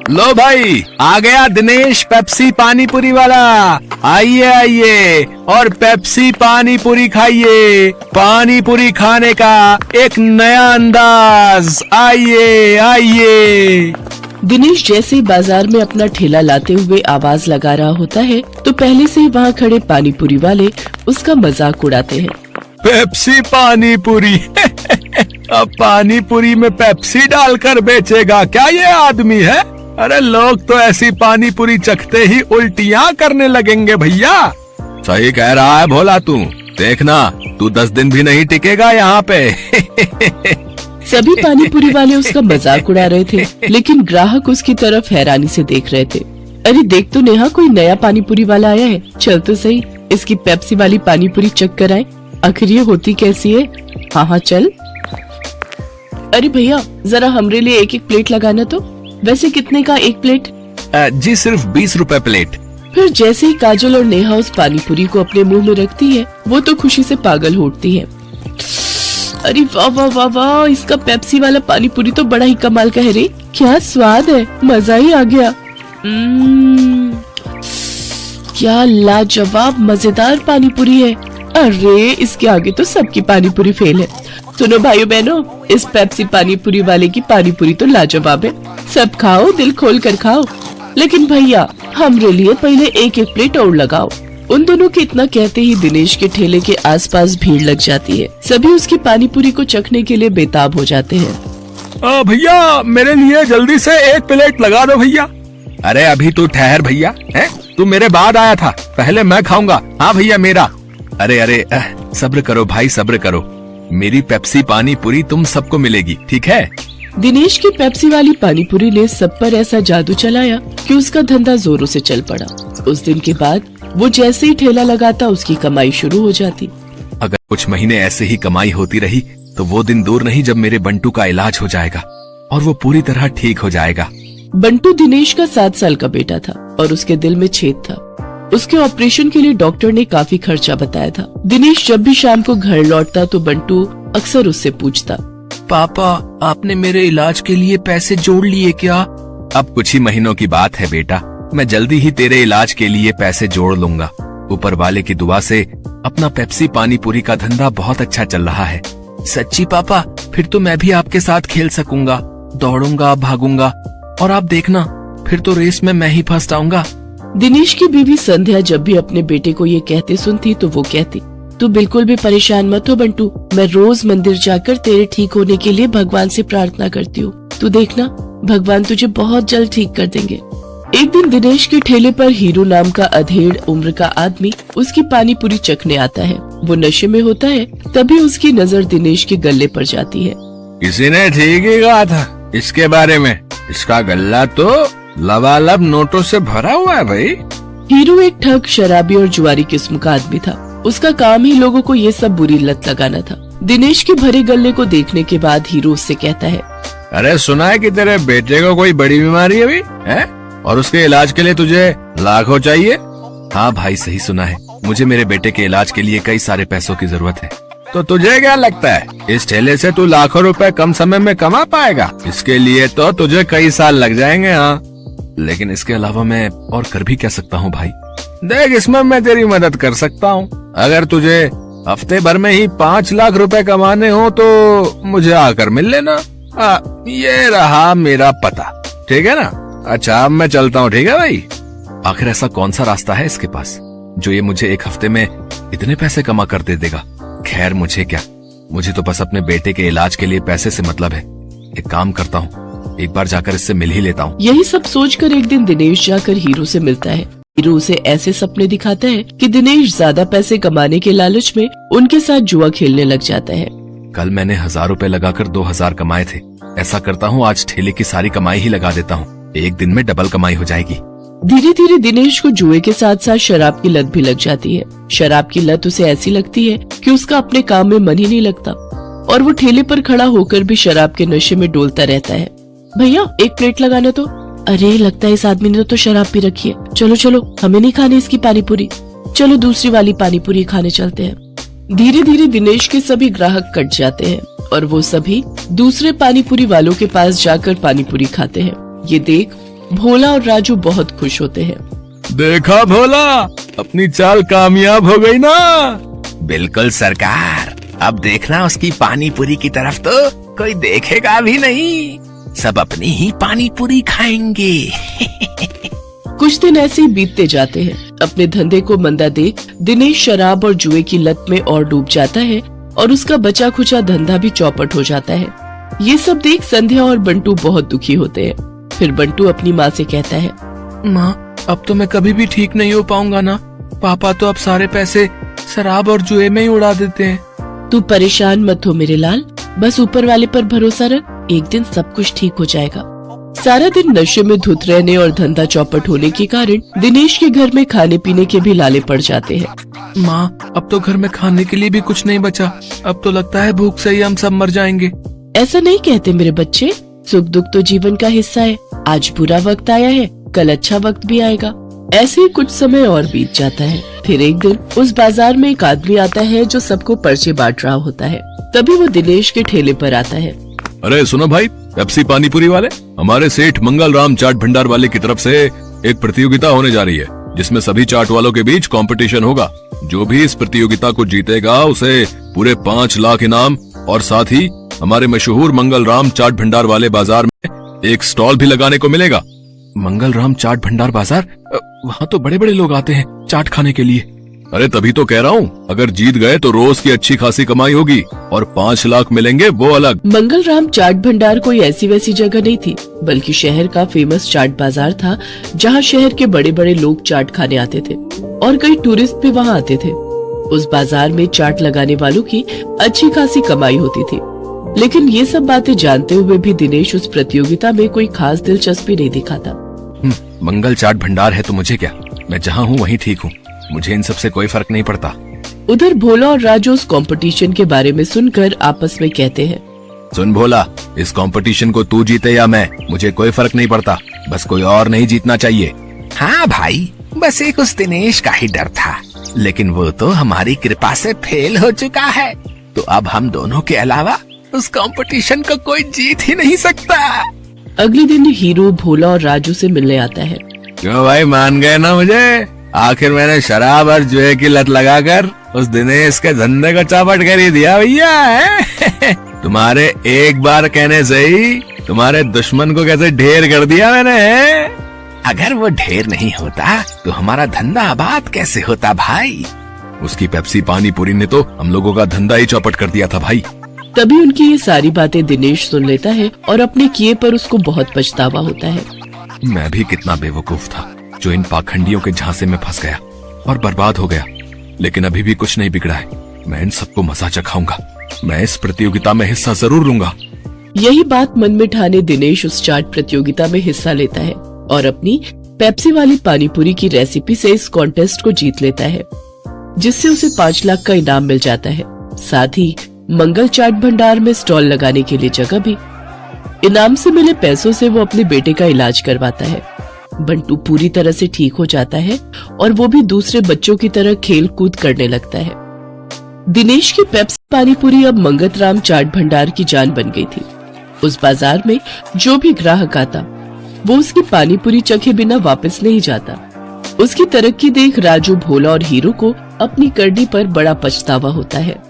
लो भाई, आ गया दिनेश पेप्सी पानी पूरी वाला। आइए आइए और पेप्सी पानी पूरी खाइए। पानी पूरी खाने का एक नया अंदाज। आइए आइए। दिनेश जैसे ही बाजार में अपना ठेला लाते हुए आवाज लगा रहा होता है तो पहले से ही वहाँ खड़े पानी पूरी वाले उसका मजाक उड़ाते हैं। पेप्सी पानी पूरी अब पानी पूरी में पेप्सी डालकर बेचेगा क्या ये आदमी है? अरे लोग तो ऐसी पानी पूरी चखते ही उल्टियाँ करने लगेंगे भैया। सही कह रहा है भोला तू। देखना तू 10 दिन भी नहीं टिकेगा यहाँ पे। सभी पानी पूरी वाले उसका मजाक उड़ा रहे थे, लेकिन ग्राहक उसकी तरफ हैरानी से देख रहे थे। अरे देख तो नेहा, कोई नया पानी पूरी वाला आया है। चल तो सही, इसकी पेप्सी वाली पानी पूरी चख कर आए, आखिर ये होती कैसी है। हाँ हाँ चल। अरे भैया जरा हमरे लिए एक एक प्लेट लगाना तो। वैसे कितने का एक प्लेट? जी सिर्फ 20 रुपए प्लेट। फिर जैसे ही काजल और नेहा उस पानी पूरी को अपने मुंह में रखती है, वो तो खुशी से पागल हो उठती है। अरे वाह वाह वाह वाह, इसका पेप्सी वाला पानी पूरी तो बड़ा ही कमाल का है रे। क्या स्वाद है, मजा ही आ गया। क्या लाजवाब मजेदार पानी पूरी है। अरे इसके आगे तो सबकी पानी पूरी फेल है। सुनो भाइयों बहनों, इस पेप्सी पानी पूरी वाले की पानी पूरी तो लाजवाब है। सब खाओ, दिल खोल कर खाओ, लेकिन भैया हमरे लिए पहले एक एक प्लेट और लगाओ। उन दोनों के इतना कहते ही दिनेश के ठेले के आसपास भीड़ लग जाती है। सभी उसकी पानी पूरी को चखने के लिए बेताब हो जाते हैं। भैया मेरे लिए जल्दी से एक प्लेट लगा दो भैया। अरे अभी तू ठहर भैया, है तू मेरे बाद आया था, पहले मैं खाऊंगा। हाँ भैया मेरा। अरे अरे सब्र करो भाई, सब्र करो। मेरी पेप्सी पानी पूरी तुम सबको मिलेगी, ठीक है? दिनेश की पेप्सी वाली पानी पूरी ने सब पर ऐसा जादू चलाया कि उसका धंधा जोरों से चल पड़ा। उस दिन के बाद वो जैसे ही ठेला लगाता उसकी कमाई शुरू हो जाती। अगर कुछ महीने ऐसे ही कमाई होती रही तो वो दिन दूर नहीं जब मेरे बंटू का इलाज हो जाएगा और वो पूरी तरह ठीक हो जाएगा। बंटू दिनेश का 7 साल का बेटा था और उसके दिल में छेद था। उसके ऑपरेशन के लिए डॉक्टर ने काफी खर्चा बताया था। दिनेश जब भी शाम को घर लौटता तो बंटू अक्सर उससे पूछता, पापा आपने मेरे इलाज के लिए पैसे जोड़ लिए क्या? अब कुछ ही महीनों की बात है बेटा, मैं जल्दी ही तेरे इलाज के लिए पैसे जोड़ लूंगा। ऊपर वाले की दुआ से अपना पेप्सी पानी पूरी का धंधा बहुत अच्छा चल रहा है। सच्ची पापा? फिर तो मैं भी आपके साथ खेल सकूंगा, दौड़ूंगा, भागूंगा और आप देखना फिर तो रेस में मैं ही फर्स्ट आऊंगा। दिनेश की बीवी संध्या जब भी अपने बेटे को ये कहते सुनती तो वो कहती, तू बिल्कुल भी परेशान मत हो बंटू, मैं रोज मंदिर जाकर तेरे ठीक होने के लिए भगवान से प्रार्थना करती हूँ। तू देखना भगवान तुझे बहुत जल्द ठीक कर देंगे। एक दिन दिनेश के ठेले पर हीरो नाम का अधेड़ उम्र का आदमी उसकी पानी पूरी चखने आता है। वो नशे में होता है, तभी उसकी नजर दिनेश के गले पर जाती है। किसी ने ठीक ही कहा था इसके बारे में, इसका गल्ला तो लबालब नोटों से भरा हुआ है भाई। हीरो एक ठग, शराबी और जुआरी किस्म का आदमी था। उसका काम ही लोगों को ये सब बुरी लत लगाना था। दिनेश के भरे गले को देखने के बाद हीरो उससे कहता है, अरे सुना है कि तेरे बेटे को कोई बड़ी बीमारी है अभी, है? और उसके इलाज के लिए तुझे लाखों चाहिए? हाँ भाई सही सुना है, मुझे मेरे बेटे के इलाज के लिए कई सारे पैसों की जरूरत है। तो तुझे क्या लगता है इस ठेले से तू लाखों रुपए कम समय में कमा पाएगा? इसके लिए तो तुझे कई साल लग जाएंगे। हाँ लेकिन इसके अलावा मैं और कर भी क्या सकता हूँ भाई? देख इसमें मैं तेरी मदद कर सकता हूँ। अगर तुझे हफ्ते भर में ही 5 लाख रुपए कमाने हो तो मुझे आकर मिल लेना। ये रहा मेरा पता, ठीक है ना? अच्छा अब मैं चलता हूँ, ठीक है भाई? आखिर ऐसा कौन सा रास्ता है इसके पास जो ये मुझे एक हफ्ते में इतने पैसे कमा कर दे देगा? खैर मुझे क्या, मुझे तो बस अपने बेटे के इलाज के लिए पैसे से मतलब है। एक काम करता हूँ, एक बार जाकर इससे मिल ही लेता हूँ। यही सब सोचकर एक दिन दिनेश जाकर हीरो से मिलता है। हीरो उसे ऐसे सपने दिखाता है कि दिनेश ज्यादा पैसे कमाने के लालच में उनके साथ जुआ खेलने लग जाता है। कल मैंने 1000 रुपए लगाकर 2000 कमाए थे। ऐसा करता हूँ आज ठेले की सारी कमाई ही लगा देता हूँ, एक दिन में डबल कमाई हो जाएगी। धीरे धीरे दिनेश को जुए के साथ साथ शराब की लत भी लग जाती है। शराब की लत उसे ऐसी लगती है कि उसका अपने काम में मन ही नहीं लगता और वो ठेले पर खड़ा होकर भी शराब के नशे में डोलता रहता है। भैया एक प्लेट लगाना तो। अरे लगता है इस आदमी ने तो शराब पी रखी है। चलो चलो हमें नहीं खानी इसकी पानी पूरी, चलो दूसरी वाली पानी पूरी खाने चलते हैं। धीरे धीरे दिनेश के सभी ग्राहक कट जाते हैं और वो सभी दूसरे पानी पूरी वालों के पास जाकर पानी पूरी खाते हैं। ये देख भोला और राजू बहुत खुश होते हैं। देखा भोला, अपनी चाल कामयाब हो गई ना। बिल्कुल सरकार, अब देखना उसकी पानी पूरी की तरफ तो कोई देखेगा भी नहीं, सब अपनी ही पानी पूरी खाएंगे। कुछ दिन ऐसे ही बीतते जाते हैं। अपने धंधे को मंदा देख दिनेश शराब और जुए की लत में और डूब जाता है और उसका बचा खुचा धंधा भी चौपट हो जाता है। ये सब देख संध्या और बंटू बहुत दुखी होते हैं। फिर बंटू अपनी माँ से कहता है, माँ, अब तो मैं कभी भी ठीक नहीं हो पाऊंगा ना। पापा तो अब सारे पैसे शराब और जुए में ही उड़ा देते हैं। तू परेशान मत हो मेरे लाल, बस ऊपर वाले पर भरोसा रख, एक दिन सब कुछ ठीक हो जाएगा। सारा दिन नशे में धुत रहने और धंधा चौपट होने के कारण दिनेश के घर में खाने पीने के भी लाले पड़ जाते हैं। माँ, अब तो घर में खाने के लिए भी कुछ नहीं बचा। अब तो लगता है भूख से ही हम सब मर जाएंगे। ऐसा नहीं कहते मेरे बच्चे, सुख दुख तो जीवन का हिस्सा है। आज बुरा वक्त आया है, कल अच्छा वक्त भी आएगा। ऐसे ही कुछ समय और बीत जाता है। फिर एक दिन उस बाजार में एक आदमी आता है जो सबको पर्चे बांट रहा होता है। तभी वो दिनेश के ठेले पर आता है। अरे सुनो भाई, पेप्सी पानीपुरी वाले, हमारे सेठ मंगल राम चाट भंडार वाले की तरफ से एक प्रतियोगिता होने जा रही है, जिसमें सभी चाट वालों के बीच कंपटीशन होगा। जो भी इस प्रतियोगिता को जीतेगा उसे पूरे 5 लाख इनाम और साथ ही हमारे मशहूर मंगल राम चाट भंडार वाले बाजार में एक स्टॉल भी लगाने को मिलेगा। मंगल राम चाट भंडार बाजार, वहाँ तो बड़े बड़े लोग आते हैं चाट खाने के लिए। अरे तभी तो कह रहा हूँ, अगर जीत गए तो रोज की अच्छी खासी कमाई होगी और 5 लाख मिलेंगे वो अलग। मंगल राम चाट भंडार कोई ऐसी वैसी जगह नहीं थी, बल्कि शहर का फेमस चाट बाजार था, जहाँ शहर के बड़े बड़े लोग चाट खाने आते थे और कई टूरिस्ट भी वहाँ आते थे। उस बाजार में चाट लगाने वालों की अच्छी खासी कमाई होती थी। लेकिन ये सब बातें जानते हुए भी दिनेश उस प्रतियोगिता में कोई खास दिलचस्पी नहीं दिखाता। मंगल चाट भंडार है तो मुझे क्या, मैं जहाँ हूँ वहीं ठीक हूँ, मुझे इन सब से कोई फर्क नहीं पड़ता। उधर भोला और राजू उस कंपटीशन के बारे में सुनकर आपस में कहते हैं, सुन भोला, इस कंपटीशन को तू जीते या मैं, मुझे कोई फर्क नहीं पड़ता, बस कोई और नहीं जीतना चाहिए। हाँ भाई, बस एक उस दिनेश का ही डर था, लेकिन वो तो हमारी कृपा से फेल हो चुका है, तो अब हम दोनों के अलावा उस कंपटीशन को कोई जीत ही नहीं सकता। अगले दिन हीरो भोला और राजू से मिलने आता है। क्यों भाई, मान गए ना मुझे? आखिर मैंने शराब और जुए की लत लगाकर उस दिनेश के धंधे को चौपट कर ही दिया भैया। तुम्हारे एक बार कहने से ही तुम्हारे दुश्मन को कैसे ढेर कर दिया मैंने। अगर वो ढेर नहीं होता तो हमारा धंधा आबाद कैसे होता भाई। उसकी पेप्सी पानीपुरी ने तो हम लोगों का धंधा ही चौपट कर दिया था भाई। तभी उनकी ये सारी बातें दिनेश सुन लेता है और अपने किए पर उसको बहुत पछतावा होता है। मैं भी कितना बेवकूफ था जो इन पाखंडियों के झांसे में फंस गया और बर्बाद हो गया, लेकिन अभी भी कुछ नहीं बिगड़ा है। मैं इन सबको मजा चखाऊंगा, मैं इस प्रतियोगिता में हिस्सा जरूर लूंगा। यही बात मन में ठाने दिनेश उस चाट प्रतियोगिता में हिस्सा लेता है और अपनी पेप्सी वाली पानीपुरी की रेसिपी से इस कॉन्टेस्ट को जीत लेता है, जिससे उसे 5 लाख का इनाम मिल जाता है। साथ ही मंगल चाट भंडार में स्टॉल लगाने के लिए जगह भी। इनाम से मिले पैसों से वो अपने बेटे का इलाज करवाता है। बंटू पूरी तरह से ठीक हो जाता है और वो भी दूसरे बच्चों की तरह खेल कूद करने लगता है। दिनेश की पेप्सी पानीपुरी अब मंगत राम चाट भंडार की जान बन गई थी। उस बाजार में जो भी ग्राहक आता वो उसकी पानीपुरी चखे बिना वापस नहीं जाता। उसकी तरक्की देख राजू, भोला और हीरो को अपनी करनी पर बड़ा पछतावा होता है।